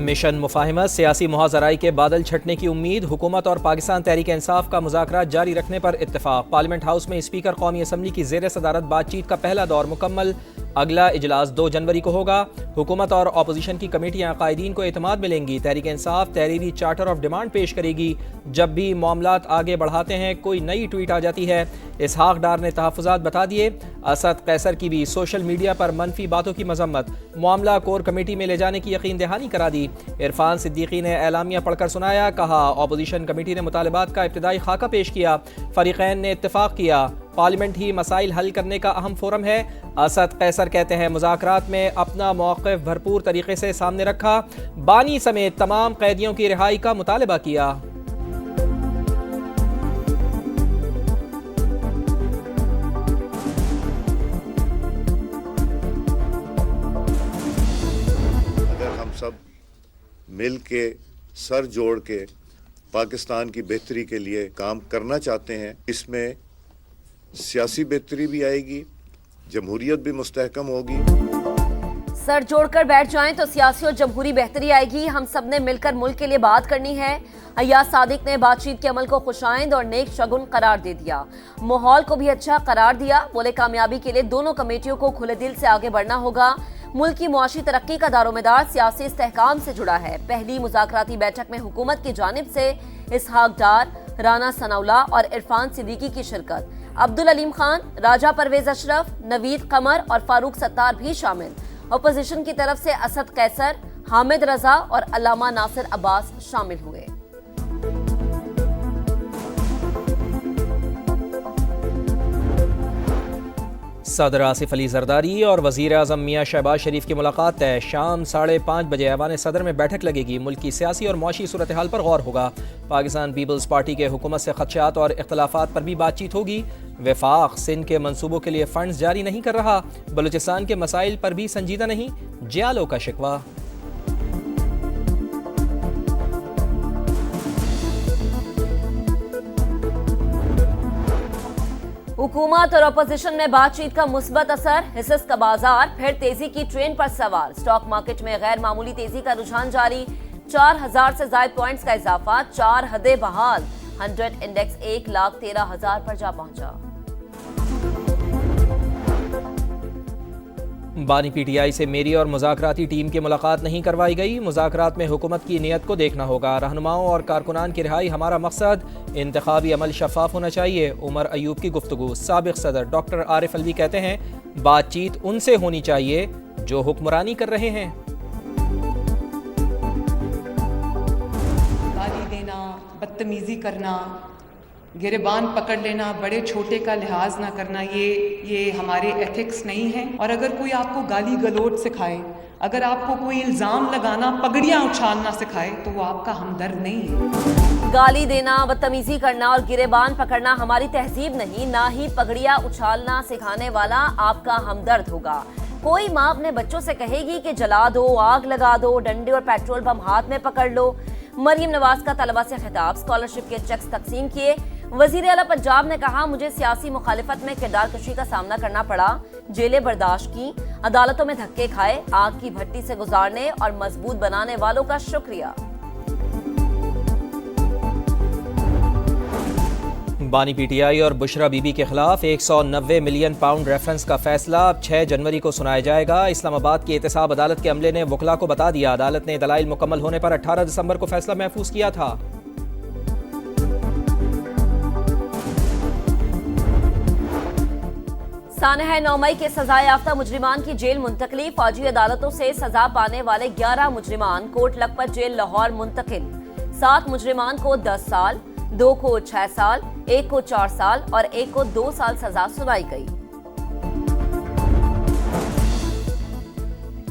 Mission मुफाहिमत सियासी मुहाज़राई के बादल छटने की उम्मीद। हुकूमत और पाकिस्तान तहरीक इंसाफ का मुज़ाकरात जारी रखने पर इत्तेफाक। पार्लियामेंट हाउस में स्पीकर कौमी असम्बली की ज़ेर सदारत बातचीत का पहला दौर मुकम्मल। अगला इजलास 2 जनवरी को होगा। हुकूमत और अपोजिशन की कमेटियाँ कायदीन को एतमाद मिलेंगी। Tehreek Insaf तहरीरी charter of demand पेश करेगी। जब भी मामलात आगे बढ़ाते हैं कोई नई ट्वीट आ जाती है। इसहाक डार ने तहफ़्फ़ुज़ात बता दिए। असद कैसर की भी सोशल मीडिया पर मनफी बातों की मजम्मत। मामला कोर कमेटी में ले जाने की यकीन दहानी करा दी। इरफान सिद्दीकी ने एलामिया पढ़कर सुनाया। कहा अपोजिशन कमेटी ने मुतालबात का इब्तिदाई खाका पेश किया। फरीकैन ने इत्तेफाक किया पार्लियामेंट ही मसाइल हल करने का अहम फोरम है। असद कैसर कहते हैं मुज़ाकरात में अपना मौक़िफ़ भरपूर तरीके से सामने रखा। बानी समेत तमाम कैदियों की रिहाई का मुतालबा किया। सब मिल के सर जोड़ के पाकिस्तान की बेहतरी के लिए काम करना चाहते हैं। इसमें सियासी बेहतरी भी आएगी, जमहूरियत भी मुस्तहकम होगी। सर जोड़कर बैठ जाएं तो सियासी और जमहूरी बेहतरी आएगी। हम सब ने मिलकर मुल्क के लिए बात करनी है। अय्याज सादिक ने बातचीत के अमल को खुशाइंद और नेक शगुन करार दे दिया। माहौल को भी अच्छा करार दिया। बोले कामयाबी के लिए दोनों कमेटियों को खुले दिल से आगे बढ़ना होगा। मुल्क की मुआशी तरक्की का दारोमदार सियासी इस्तेहकाम से जुड़ा है। पहली मुज़ाकराती बैठक में हुकूमत की जानिब से इसहाक डार, राना सनाउल्लाह और इरफान सिद्दीकी की शिरकत। अब्दुल अलीम खान, राजा परवेज अशरफ, नवीद कमर और फारूक सत्तार भी शामिल। अपोजिशन की तरफ से असद कैसर, हामिद रजा और अल्लामा नासिर अब्बास शामिल हुए। सदर आसिफ अली जरदारी और वज़ीर आज़म मियाँ शहबाज शरीफ की मुलाकात है। शाम 5:30 बजे ऐवान सदर में बैठक लगेगी। मुल्क की सियासी और मुआशी सूरत हाल पर गौर होगा। पाकिस्तान पीपल्स पार्टी के हुकूमत से खदशात और इख्तलाफात पर भी बातचीत होगी। वफाक सिंध के मनसूबों के लिए फंड्स जारी नहीं कर रहा। बलूचिस्तान के मसाइल पर भी संजीदा नहीं, जियालो का शिकवा। हुकूमत और अपोजिशन में बातचीत का मुस्बत असर। हिस्स का बाजार फिर तेजी की ट्रेन पर सवार। स्टॉक मार्केट में गैर मामूली तेजी का रुझान जारी। 4000 से ज्यादा पॉइंट्स का इजाफा। 4 हदें बहाल। 100 इंडेक्स 1,13,000 पर जा पहुंचा। बानी पीटीआई से मेरी और मुज़ाकराती टीम की मुलाकात नहीं करवाई गई। मुज़ाकरात में हुकूमत की नीयत को देखना होगा। रहनुमाओं और कारकुनान की रिहाई हमारा मकसद। इंतखाबी अमल शफाफ होना चाहिए। उमर अयूब की गुफ्तगू। साबिक सदर डॉक्टर आरिफ अलवी कहते हैं बातचीत उनसे होनी चाहिए जो हुक्मरानी कर रहे हैं। गाली देना, बदतमीजी करना, गिरबान पकड़ लेना, बड़े छोटे का लिहाज ना करना, ये हमारे एथिक्स नहीं है। और अगर कोई आपको गाली गलोच सिखाए, अगर आपको कोई इल्ज़ाम लगाना, पगड़ियाँ उछालना सिखाए तो वो आपका हमदर्द नहीं है। गाली देना, बदतमीजी करना और गिरेबान पकड़ना हमारी तहजीब नहीं, ना ही पगड़ियाँ उछालना सिखाने वाला आपका हमदर्द होगा। कोई माँ अपने बच्चों से कहेगी कि जला दो, आग लगा दो, डंडे और पेट्रोल बम हाथ में पकड़ लो। मरियम नवाज का तलबा से खिताब। स्कॉलरशिप के चेक्स तकसीम किए। वजीर आला पंजाब ने कहा मुझे सियासी मुखालिफत में किरदार कशी का सामना करना पड़ा, जेलें बर्दाश्त की, अदालतों में धक्के खाए, आग की भट्टी से गुजारने और मजबूत बनाने वालों का शुक्रिया। बानी पीटीआई और बुशरा बीबी के खिलाफ 190 मिलियन पाउंड रेफरेंस का फैसला 6 जनवरी को सुनाया जाएगा। इस्लामाबाद की एहतसाब अदालत के अमले ने वकला को बता दिया। अदालत ने दलाइल मुकम्मल होने पर 18 दिसंबर को फैसला महफूज किया था। सानह 9 मई के सजा याफ्ता मुजरिमान की जेल मुंतकली। फौजी अदालतों से सजा पाने वाले 11 मुजरिमान कोट लखपत जेल लाहौर मुंतकिल। 7 मुजरिमान को 10 साल, 2 को 6 साल, 1 को 4 साल और 1 को 2 साल सजा सुनाई गई।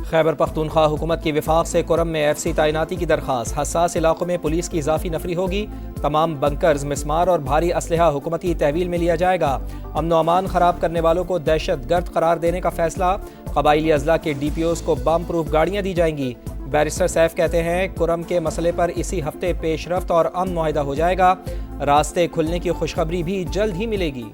खैबर पख्तूनख्वा हुकूमत की विफाक से कुरम में FC तैनाती की दरख्वास्त। हसास इलाकों में पुलिस की इजाफी नफरी होगी। तमाम बंकर्स, मिसमार और भारी असलहा हुकूमती तहवील में लिया जाएगा। अमन व अमान खराब करने वालों को दहशत गर्द करार देने का फैसला। कबाइली अजला के DPOs को बम प्रूफ गाड़ियाँ दी जाएंगी। बैरिस्टर सैफ कहते हैं कुरम के मसले पर इसी हफ्ते पेशरफ्त और अमन मुआहिदा हो जाएगा। रास्ते खुलने की खुशखबरी भी जल्द ही मिलेगी।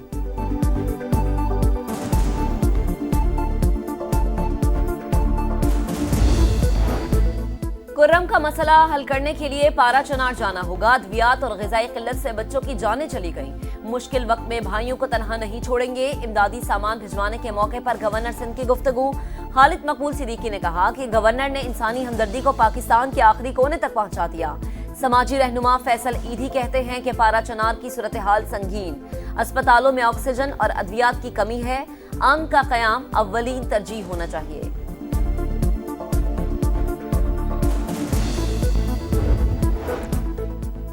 खुर्रम का मसला हल करने के लिए पारा चनार जाना होगा। अद्वियात और ग़िज़ाई क़िल्लत से बच्चों की जानें चली गईं। मुश्किल वक्त में भाइयों को तनहा नहीं छोड़ेंगे। इमदादी सामान भिजवाने के मौके पर गवर्नर सिंध की गुफ्तगू। खालिद मकबूल सिद्दीकी ने कहा कि गवर्नर ने इंसानी हमदर्दी को पाकिस्तान के आखिरी कोने तक पहुंचा दिया। समाजी रहनुमा फैसल ईदी कहते हैं कि पारा चनार की सूरत हाल संगीन, अस्पतालों में ऑक्सीजन और अद्वियात की कमी है। अमन का क़याम अव्वलीन तरजीह होना चाहिए।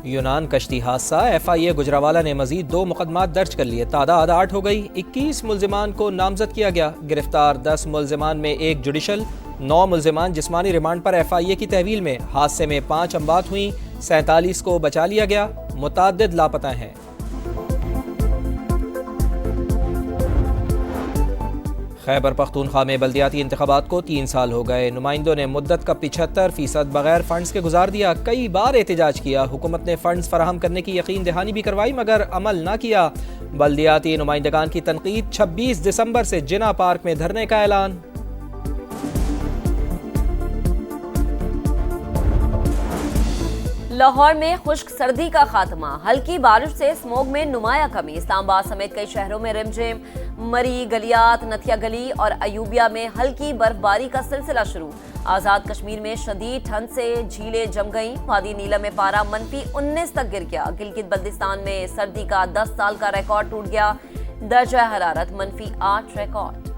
यूनान कश्ती हादसा, FIA गुजरावाला ने मजीद 2 मुकदमात दर्ज कर लिए। तादाद 8 हो गई। 21 मुल्जिमान को नामजद किया गया। गिरफ्तार 10 मुल्जिमान में 1 जुडिशल, 9 मुल्जिमान जिस्मानी रिमांड पर FIA की तहवील में। हादसे में 5 अमवात हुई, 47 को बचा लिया गया। मुताद्दिद लापता हैं। खैबर पख्तूनख्वा में बल्दियाती इंतखाबात को 3 साल हो गए। नुमाइंदों ने मुद्दत का 75% बगैर फंड्स के गुजार दिया। कई बार एहतजाज किया। हुकूमत ने फंड्स फराहम करने की यकीन दहानी भी करवाई मगर अमल ना किया। बल्दियाती नुमाइंदगान की तनकीद। 26 दिसंबर से जिना पार्क में धरने का ऐलान। लाहौर में खुश्क सर्दी का खात्मा, हल्की बारिश से स्मोग में नुमाया कमी। इस्लामाबाद समेत कई शहरों में रिमझिम। मरी, गलियात, नथिया गली और अयूबिया में हल्की बर्फबारी का सिलसिला शुरू। आज़ाद कश्मीर में शदीद ठंड से झीलें जम गईं। वादी नीलम में पारा -19 तक गिर गया। गिलगित बल्तिस्तान में सर्दी का 10 साल का रिकॉर्ड टूट गया। दर्जा हरारत -8 रिकॉर्ड।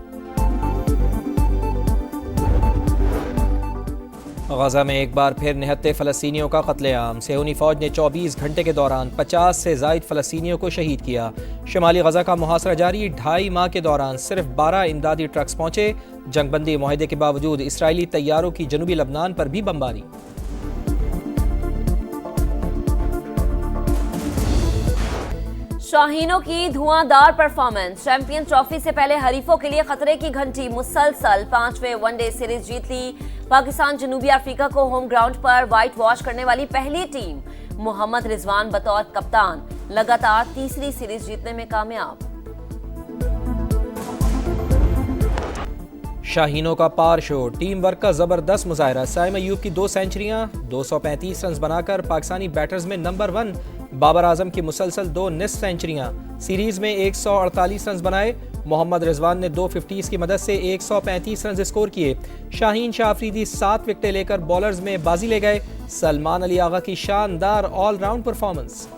गजा में एक बार फिर निहत्ते फ़लस्तीनियों का कत्लेआम। सेहूनी फ़ौज ने 24 घंटे के दौरान 50 से ज़ायद फ़लस्तीनियों को शहीद किया। शुमाली गजा का मुहासरा जारी। 2.5 माह के दौरान सिर्फ 12 इमदादी ट्रक्स पहुंचे। जंगबंदी मुआहदे के बावजूद इसराइली तैयारों की जनूबी लबनान पर भी बमबारी। शाहीनों की धुआंधार परफॉर्मेंस। चैंपियन ट्रॉफी से पहले हरीफों के लिए खतरे की घंटी मुसलसल। 5वें वनडे सीरीज जीत ली। पाकिस्तान जनूबी अफ्रीका को होम ग्राउंड पर व्हाइट वॉश करने वाली पहली टीम। मोहम्मद रिजवान बतौर कप्तान लगातार तीसरी सीरीज जीतने में कामयाब। शाहीनों का पार शो। टीम वर्क का जबरदस्त मुजाहरा। साइम अयूब की 2 सेंचुरियां, 235 रन बनाकर पाकिस्तानी बैटर्स में नंबर 1। बाबर आजम की मुसलसल 2 निस्फ सेंचुरियां। सीरीज में 148 रन बनाए। मोहम्मद रिजवान ने 2 50s की मदद से 135 रन स्कोर किए। शाहीन शाह अफरीदी 7 विकेटें लेकर बॉलर्स में बाजी ले गए। सलमान अली आगा की शानदार ऑलराउंड परफॉर्मेंस।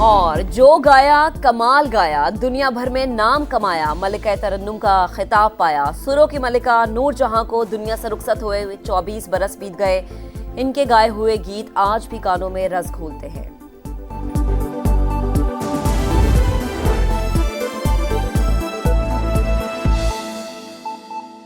और जो गाया कमाल गाया, दुनिया भर में नाम कमाया। मलिका तरन्नुम का खिताब पाया। सुरों की मलिका नूर जहां को दुनिया से रुखसत हुए 24 बरस बीत गए। इनके गाए हुए गीत आज भी कानों में रस घोलते हैं।